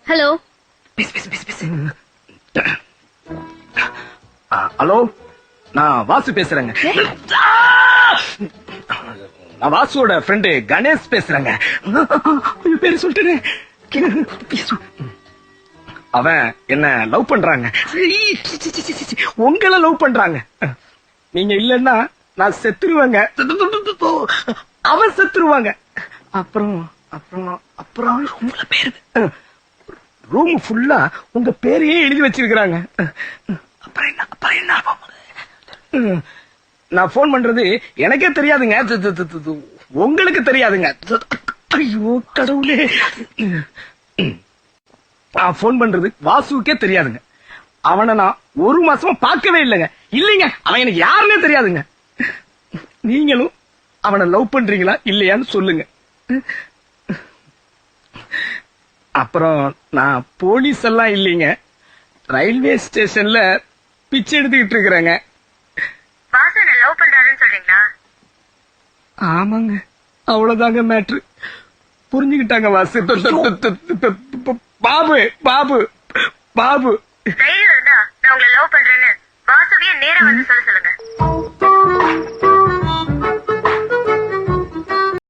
Hello. Hello, நான் வாசு பேசுறேங்க. நான் வாசுவோட ஃப்ரெண்டு கணேஷ் பேசுறேங்க. பேரு சொல்லிட்டேனே. அவன் என்ன லவ் பண்றாங்க. உங்களை லவ் பண்றாங்க. நீங்க இல்லன்னா நான் செத்துருவேங்க. அவன் செத்துருவாங்க. அப்புறம் அப்புறம் அப்புறம் ரூம் ஃபுல்லா உங்க பேரையே எழுதி வச்சிருக்காங்க. அப்புறம் என்ன அப்புறம் என்ன? நான் போன் பண்றது எனக்கே தெரியாதுங்க. உங்களுக்கு தெரியாதுங்க. ஐயோ கடவுளே. நான் போன் பண்றது வாசுக்கே தெரியாதுங்க. அவனை நான் ஒரு மாசமா பார்க்கவே இல்லைங்க. இல்லைங்க, அவன் எனக்கு யாருன்னே தெரியாதுங்க. நீங்களும் அவனை லவ் பண்றீங்களா இல்லையான்னு சொல்லுங்க. அப்புறம் நான் போலீஸ் எல்லாம் இல்லைங்க. ரயில்வே ஸ்டேஷன்ல பிச்சை எடுத்துக்கிட்டு இருக்கிறேங்க. வாசு என்ன லவ் பண்றாருன்னு சொல்றீங்களா? ஆமாங்க, அவ்வளவுதாங்க மேட்ரு. புரிஞ்சுக்கிட்டாங்க வாசு. பாபு பாபு பாபு தைரியம் இருந்தா நான் உங்களை லவ் பண்றேன்னு வாசுவையே நேரா வந்து சொல்லுங்க.